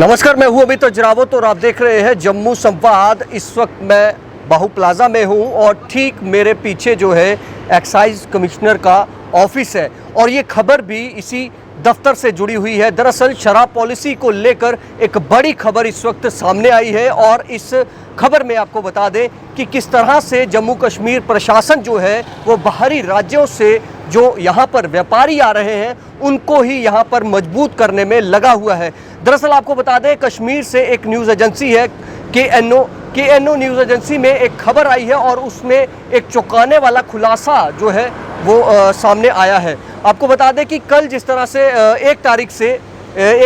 नमस्कार, मैं हूं अमित जरावत और आप देख रहे हैं जम्मू संवाद। इस वक्त मैं बाहू प्लाजा में हूं और ठीक मेरे पीछे जो है एक्साइज कमिश्नर का ऑफिस है और ये खबर भी इसी दफ्तर से जुड़ी हुई है। दरअसल शराब पॉलिसी को लेकर एक बड़ी खबर इस वक्त सामने आई है और इस खबर में आपको बता दें कि किस तरह से जम्मू कश्मीर प्रशासन जो है वो बाहरी राज्यों से जो यहाँ पर व्यापारी आ रहे हैं उनको ही यहाँ पर मजबूत करने में लगा हुआ है। दरअसल आपको बता दें, कश्मीर से एक न्यूज़ एजेंसी है के.एन.ओ न्यूज़ एजेंसी में एक खबर आई है और उसमें एक चौंकाने वाला खुलासा जो है वो सामने आया है। आपको बता दें कि कल जिस तरह से एक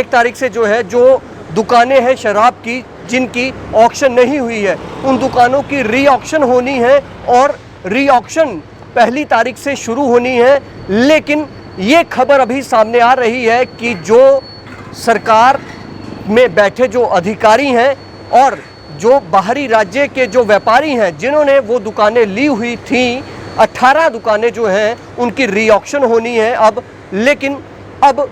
तारीख से जो है जो दुकानें हैं शराब की जिनकी ऑक्शन नहीं हुई है उन दुकानों की री ऑक्शन होनी है और री ऑक्शन पहली तारीख से शुरू होनी है। लेकिन ये खबर अभी सामने आ रही है कि जो सरकार में बैठे जो अधिकारी हैं और जो बाहरी राज्य के जो व्यापारी हैं जिन्होंने वो दुकानें ली हुई थी, 18 दुकानें जो हैं उनकी री ऑक्शन होनी है अब। लेकिन अब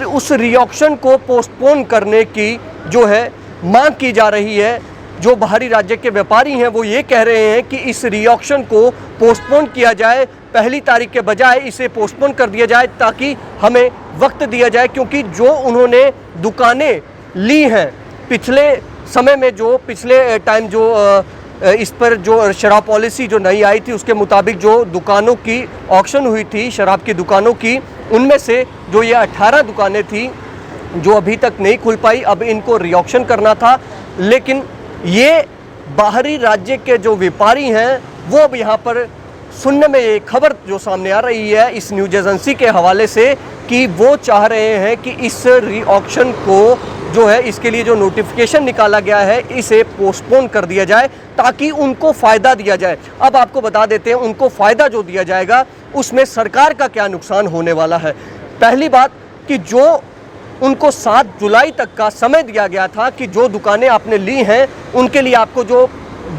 उस री ऑक्शन को पोस्टपोन करने की जो है मांग की जा रही है। जो बाहरी राज्य के व्यापारी हैं वो ये कह रहे हैं कि इस री ऑक्शन को पोस्टपोन किया जाए, पहली तारीख के बजाय इसे पोस्टपोन कर दिया जाए ताकि हमें वक्त दिया जाए, क्योंकि जो उन्होंने दुकानें ली हैं पिछले समय में, जो पिछले टाइम जो इस पर जो शराब पॉलिसी जो नई आई थी उसके मुताबिक जो दुकानों की ऑक्शन हुई थी शराब की दुकानों की, उनमें से जो ये 18 दुकानें थी जो अभी तक नहीं खुल पाई, अब इनको री ऑक्शन करना था। लेकिन ये बाहरी राज्य के जो व्यापारी हैं वो अब यहाँ पर सुनने में ये खबर जो सामने आ रही है इस न्यूज़ एजेंसी के हवाले से कि वो चाह रहे हैं कि इस री ऑक्शन को जो है इसके लिए जो नोटिफिकेशन निकाला गया है इसे पोस्टपोन कर दिया जाए ताकि उनको फ़ायदा दिया जाए। अब आपको बता देते हैं उनको फ़ायदा जो दिया जाएगा उसमें सरकार का क्या नुकसान होने वाला है। पहली बात कि जो उनको 7 जुलाई तक का समय दिया गया था कि जो दुकानें आपने ली हैं उनके लिए आपको जो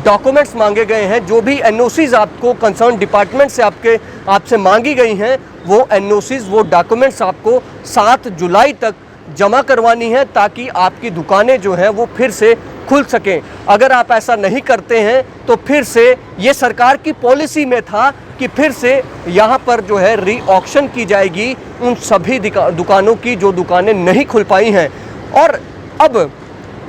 डॉक्यूमेंट्स मांगे गए हैं, जो भी एनओसीज आपको कंसर्न डिपार्टमेंट से आपसे मांगी गई हैं, वो एनओसीज वो डॉक्यूमेंट्स आपको 7 जुलाई तक जमा करवानी है ताकि आपकी दुकानें जो हैं वो फिर से खुल सकें। अगर आप ऐसा नहीं करते हैं तो फिर से ये सरकार की पॉलिसी में था कि फिर से यहाँ पर जो है री ऑक्शन की जाएगी उन सभी दुकानों की जो दुकानें नहीं खुल पाई हैं। और अब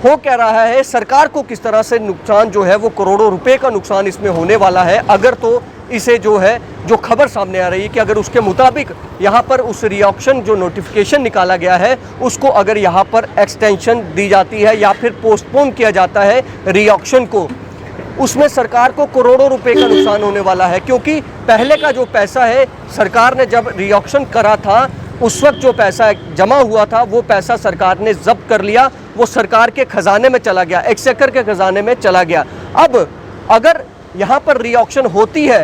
हो क्या रहा है, सरकार को किस तरह से नुकसान जो है वो करोड़ों रुपए का नुकसान इसमें होने वाला है अगर तो इसे जो है जो खबर सामने आ रही है कि अगर उसके मुताबिक यहाँ पर उस री ऑक्शन जो नोटिफिकेशन निकाला गया है उसको अगर यहाँ पर एक्सटेंशन दी जाती है या फिर पोस्टपोन किया जाता है री ऑक्शन को, उसमें सरकार को करोड़ों रुपए का नुकसान होने वाला है। क्योंकि पहले का जो पैसा है सरकार ने जब री ऑक्शन करा था उस वक्त जो पैसा जमा हुआ था वो पैसा सरकार ने जब्त कर लिया, वो सरकार के खजाने में चला गया, एक्सचेकर के खजाने में चला गया। अब अगर यहाँ पर री ऑक्शन होती है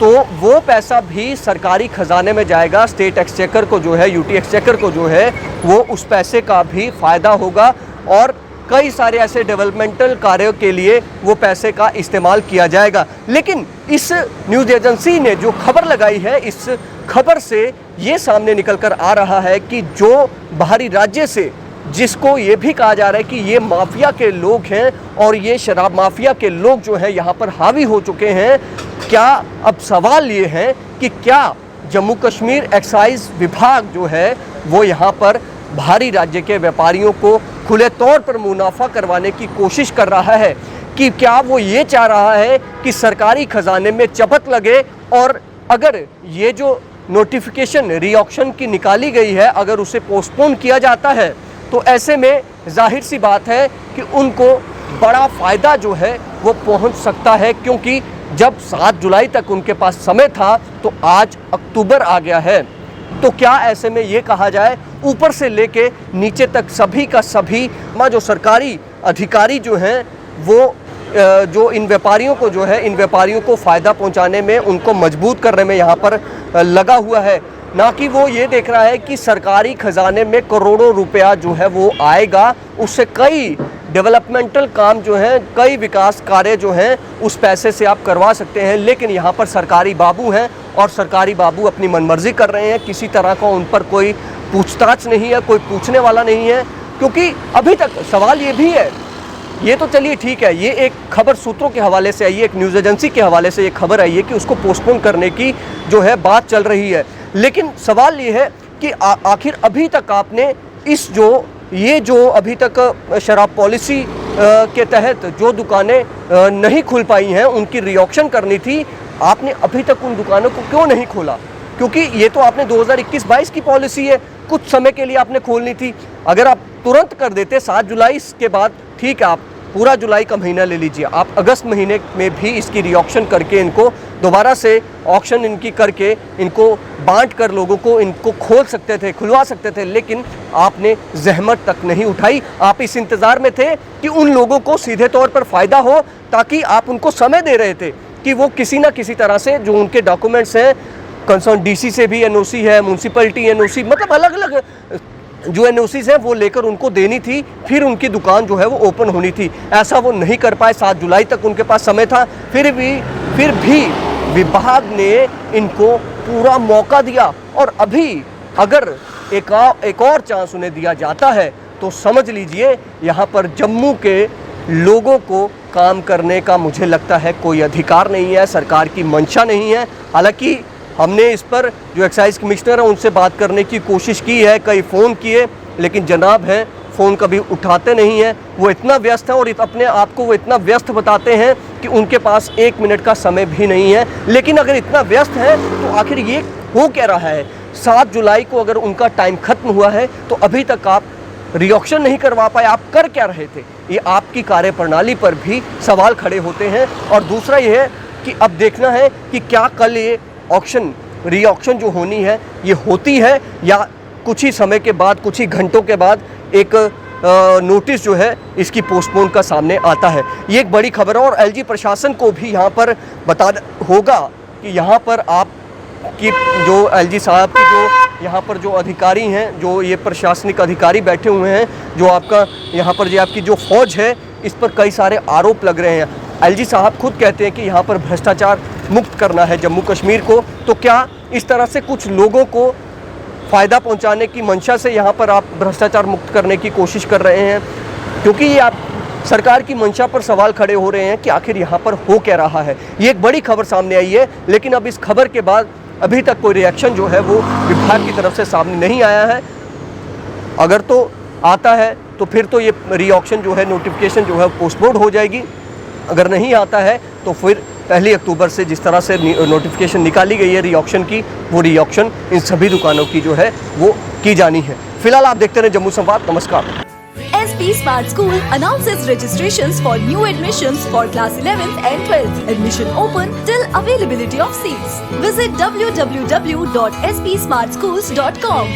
तो वो पैसा भी सरकारी खजाने में जाएगा, स्टेट एक्सचेकर को जो है यूटी एक्सचेकर को जो है वो उस पैसे का भी फ़ायदा होगा और कई सारे ऐसे डेवलपमेंटल कार्यों के लिए वो पैसे का इस्तेमाल किया जाएगा। लेकिन इस न्यूज़ एजेंसी ने जो खबर लगाई है इस खबर से ये सामने निकल कर आ रहा है कि जो बाहरी राज्य से जिसको ये भी कहा जा रहा है कि ये माफिया के लोग हैं और ये शराब माफिया के लोग जो हैं यहाँ पर हावी हो चुके हैं, क्या अब सवाल ये है कि क्या जम्मू कश्मीर एक्साइज विभाग जो है वो यहाँ पर बाहरी राज्य के व्यापारियों को खुले तौर पर मुनाफा करवाने की कोशिश कर रहा है, कि क्या वो ये चाह रहा है कि सरकारी खजाने में चपत लगे और अगर ये जो नोटिफिकेशन री ऑक्शन की निकाली गई है अगर उसे पोस्टपोन किया जाता है तो ऐसे में जाहिर सी बात है कि उनको बड़ा फ़ायदा जो है वो पहुंच सकता है। क्योंकि जब 7 जुलाई तक उनके पास समय था तो आज अक्टूबर आ गया है, तो क्या ऐसे में ये कहा जाए ऊपर से लेके नीचे तक सभी का सभी जो सरकारी अधिकारी जो हैं वो जो इन व्यापारियों को जो है इन व्यापारियों को फ़ायदा पहुंचाने में उनको मजबूत करने में यहाँ पर लगा हुआ है, ना कि वो ये देख रहा है कि सरकारी खजाने में करोड़ों रुपया जो है वो आएगा, उससे कई डेवलपमेंटल काम जो हैं, कई विकास कार्य जो हैं उस पैसे से आप करवा सकते हैं। लेकिन यहाँ पर सरकारी बाबू हैं और सरकारी बाबू अपनी मनमर्जी कर रहे हैं, किसी तरह का उन पर कोई पूछताछ नहीं है, कोई पूछने वाला नहीं है। क्योंकि अभी तक सवाल ये भी है, ये तो चलिए ठीक है, ये एक खबर सूत्रों के हवाले से आई है, एक न्यूज़ एजेंसी के हवाले से ये खबर आई है कि उसको पोस्टपोन करने की जो है बात चल रही है। लेकिन सवाल ये है कि आखिर अभी तक आपने ये जो अभी तक शराब पॉलिसी के तहत जो दुकानें नहीं खुल पाई हैं उनकी रीऑक्शन करनी थी, आपने अभी तक उन दुकानों को क्यों नहीं खोला? क्योंकि ये तो आपने 2021-22 की पॉलिसी है, कुछ समय के लिए आपने खोलनी थी। अगर आप तुरंत कर देते 7 जुलाई के बाद, ठीक है, आप पूरा जुलाई का महीना ले लीजिए, आप अगस्त महीने में भी इसकी रीऑक्शन करके इनको दोबारा से ऑक्शन इनकी करके इनको बांट कर लोगों को इनको खोल सकते थे, खुलवा सकते थे, लेकिन आपने जहमत तक नहीं उठाई। आप इस इंतज़ार में थे कि उन लोगों को सीधे तौर पर फ़ायदा हो, ताकि आप उनको समय दे रहे थे कि वो किसी ना किसी तरह से जो उनके डॉक्यूमेंट्स हैं, कंसर्न डीसी से भी एनओसी है, म्यूनसिपैलिटी एनओसी, मतलब अलग अलग जो एनओसीज हैं वो लेकर उनको देनी थी, फिर उनकी दुकान जो है वो ओपन होनी थी। ऐसा वो नहीं कर पाए, 7 जुलाई तक उनके पास समय था, फिर भी विभाग ने इनको पूरा मौका दिया। और अभी अगर एक और चांस उन्हें दिया जाता है तो समझ लीजिए यहाँ पर जम्मू के लोगों को काम करने का मुझे लगता है कोई अधिकार नहीं है, सरकार की मंशा नहीं है। हालांकि हमने इस पर जो एक्साइज कमिश्नर है उनसे बात करने की कोशिश की है, कई फ़ोन किए, लेकिन जनाब हैं फ़ोन कभी उठाते नहीं हैं। वो इतना व्यस्त हैं और अपने आप को वो इतना व्यस्त बताते हैं कि उनके पास 1 मिनट का समय भी नहीं है। लेकिन अगर इतना व्यस्त है तो आखिर ये हो क्या रहा है? 7 जुलाई को अगर उनका टाइम ख़त्म हुआ है तो अभी तक आप रीऑक्शन नहीं करवा पाए, आप कर क्या रहे थे? ये आपकी कार्यप्रणाली पर भी सवाल खड़े होते हैं। और दूसरा ये है कि अब देखना है कि क्या कल ये रीऑक्शन जो होनी है ये होती है या कुछ ही समय के बाद, कुछ ही घंटों के बाद एक नोटिस जो है इसकी पोस्टपोन का सामने आता है। ये एक बड़ी खबर है और एलजी प्रशासन को भी यहाँ पर बताना होगा कि यहाँ पर आपकी जो एलजी साहब की जो यहाँ पर जो अधिकारी हैं, जो ये प्रशासनिक अधिकारी बैठे हुए हैं, जो आपका यहाँ पर जो आपकी जो फौज है, इस पर कई सारे आरोप लग रहे हैं। एलजी साहब खुद कहते हैं कि यहाँ पर भ्रष्टाचार मुक्त करना है जम्मू कश्मीर को, तो क्या इस तरह से कुछ लोगों को फ़ायदा पहुँचाने की मंशा से यहाँ पर आप भ्रष्टाचार मुक्त करने की कोशिश कर रहे हैं? क्योंकि ये आप सरकार की मंशा पर सवाल खड़े हो रहे हैं कि आखिर यहाँ पर हो क्या रहा है। ये एक बड़ी खबर सामने आई है, लेकिन अब इस खबर के बाद अभी तक कोई रिएक्शन जो है वो विभाग की तरफ से सामने नहीं आया है। अगर तो आता है तो फिर तो ये रीऑक्शन जो है, नोटिफिकेशन जो है पोस्टपोन हो जाएगी। अगर नहीं आता है तो फिर 1 अक्टूबर से जिस तरह से नोटिफिकेशन निकाली गई है रीऑक्शन की, वो रीऑक्शन इन सभी दुकानों की जो है वो की जानी है। फिलहाल आप देखते रहे जम्मू संवाद। नमस्कार। SP Smart School announces registrations for new admissions for class 11th and 12th. Admission open till availability of seats. Visit www.spsmartschools.com.